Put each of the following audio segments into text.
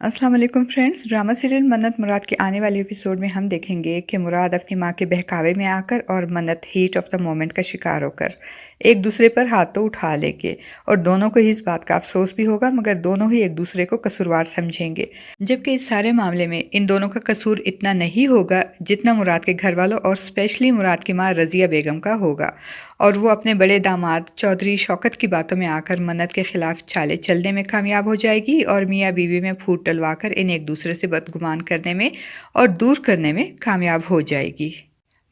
السلام علیکم friends, drama serial منت مراد کے آنے والے ایپیسوڈ میں ہم دیکھیں گے کہ مراد اپنی ماں کے بہکاوے میں آ کر اور منت ہیٹ آف دا مومنٹ کا شکار ہو کر ایک دوسرے پر ہاتھ تو اٹھا لیں گے اور دونوں کو ہی اس بات کا افسوس بھی ہوگا، مگر دونوں ہی ایک دوسرے کو قصوروار سمجھیں گے، جبکہ اس سارے معاملے میں ان دونوں کا قصور اتنا نہیں ہوگا جتنا مراد کے گھر والوں اور اسپیشلی مراد کی ماں رضیہ بیگم کا ہوگا، اور وہ اپنے بڑے داماد چودھری شوکت کی باتوں میں آ کر منت کے خلاف چالے چلنے میں کامیاب ہو جائے گی اور میاں بیوی میں پھوٹ ڈلوا کر انہیں ایک دوسرے سے بدگمان کرنے میں اور دور کرنے میں کامیاب ہو جائے گی۔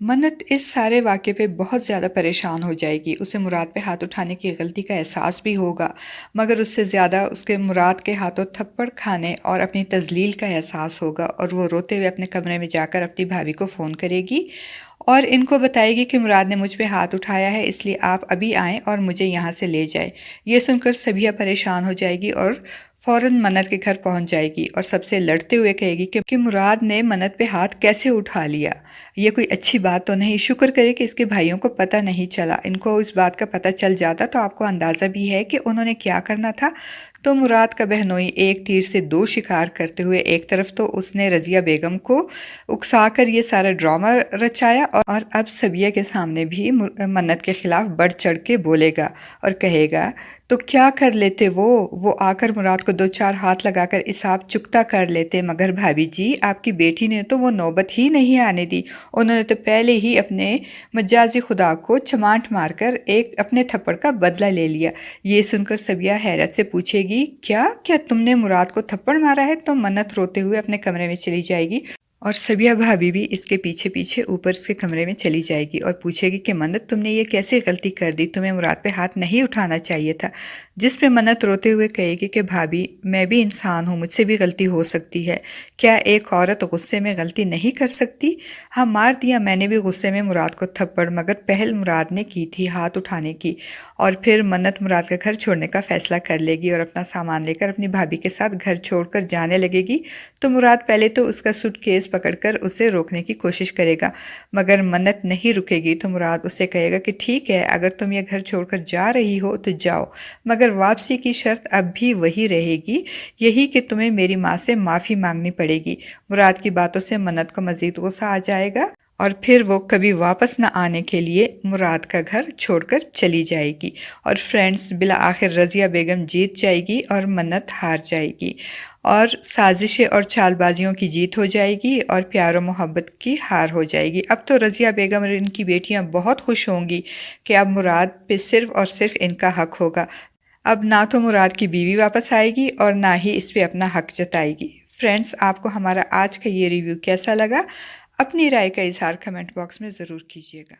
منت اس سارے واقعے پہ بہت زیادہ پریشان ہو جائے گی، اسے مراد پہ ہاتھ اٹھانے کی غلطی کا احساس بھی ہوگا، مگر اس سے زیادہ اس کے مراد کے ہاتھوں تھپڑ کھانے اور اپنی تذلیل کا احساس ہوگا، اور وہ روتے ہوئے اپنے کمرے میں جا کر اپنی بھابھی کو فون کرے گی اور ان کو بتائے گی کہ مراد نے مجھ پہ ہاتھ اٹھایا ہے، اس لیے آپ ابھی آئیں اور مجھے یہاں سے لے جائیں۔ یہ سن کر سبیہ پریشان ہو جائے گی اور فوراً منت کے گھر پہنچ جائے گی اور سب سے لڑتے ہوئے کہے گی کہ مراد نے منت پہ ہاتھ کیسے اٹھا لیا، یہ کوئی اچھی بات تو نہیں، شکر کرے کہ اس کے بھائیوں کو پتہ نہیں چلا، ان کو اس بات کا پتہ چل جاتا تو آپ کو اندازہ بھی ہے کہ انہوں نے کیا کرنا تھا۔ تو مراد کا بہنوئی ایک تیر سے دو شکار کرتے ہوئے ایک طرف تو اس نے رضیہ بیگم کو اکسا کر یہ سارا ڈرامہ رچایا اور اب سبیہ کے سامنے بھی منت کے خلاف بڑھ چڑھ کے بولے گا اور کہے گا تو کیا کر لیتے، وہ آ کر مراد کو دو چار ہاتھ لگا کر حساب چکتا کر لیتے، مگر بھابھی جی آپ کی بیٹی نے تو وہ نوبت ہی نہیں آنے دی، انہوں نے تو پہلے ہی اپنے مجازی خدا کو چمانٹ مار کر ایک اپنے تھپڑ کا بدلہ لے لیا۔ یہ سن کر سبیہ حیرت سے پوچھے گی کیا تم نے مراد کو تھپڑ مارا ہے؟ تو منت روتے ہوئے اپنے کمرے میں چلی جائے گی اور سبیہ بھابھی بھی اس کے پیچھے پیچھے اوپر اس کے کمرے میں چلی جائے گی اور پوچھے گی کہ منت تم نے یہ کیسے غلطی کر دی، تمہیں مراد پہ ہاتھ نہیں اٹھانا چاہیے تھا، جس پہ منت روتے ہوئے کہے گی کہ بھابھی میں بھی انسان ہوں، مجھ سے بھی غلطی ہو سکتی ہے، کیا ایک عورت غصے میں غلطی نہیں کر سکتی؟ ہاں مار دیا میں نے بھی غصے میں مراد کو تھپڑ، مگر پہل مراد نے کی تھی ہاتھ اٹھانے کی۔ اور پھر منت مراد کا گھر چھوڑنے کا فیصلہ کر لے گی اور اپنا سامان لے کر اپنی بھابھی کے ساتھ گھر چھوڑ کر جانے لگے گی، تو مراد پہلے تو اس کا سوٹ کیس پکڑ کر اسے روکنے کی کوشش کرے گا، مگر منت نہیں رکے گی تو مراد اسے کہے گا کہ ٹھیک ہے اگر تم یہ گھر چھوڑ کر جا رہی ہو تو جاؤ، مگر واپسی کی شرط اب بھی وہی رہے گی، یہی کہ تمہیں میری ماں سے معافی مانگنی پڑے گی۔ مراد کی باتوں سے منت کو مزید غصہ آ جائے گا اور پھر وہ کبھی واپس نہ آنے کے لیے مراد کا گھر چھوڑ کر چلی جائے گی، اور فرینڈز بالآخر رضیہ بیگم جیت جائے گی اور منت ہار جائے گی، اور سازشیں اور چال بازیوں کی جیت ہو جائے گی اور پیار و محبت کی ہار ہو جائے گی۔ اب تو رضیہ بیگم اور ان کی بیٹیاں بہت خوش ہوں گی کہ اب مراد پہ صرف اور صرف ان کا حق ہوگا، اب نہ تو مراد کی بیوی واپس آئے گی اور نہ ہی اس پہ اپنا حق جتائے گی۔ فرینڈز آپ کو ہمارا آج کا یہ ریویو کیسا لگا؟ اپنی رائے کا اظہار کمنٹ باکس میں ضرور کیجیے گا۔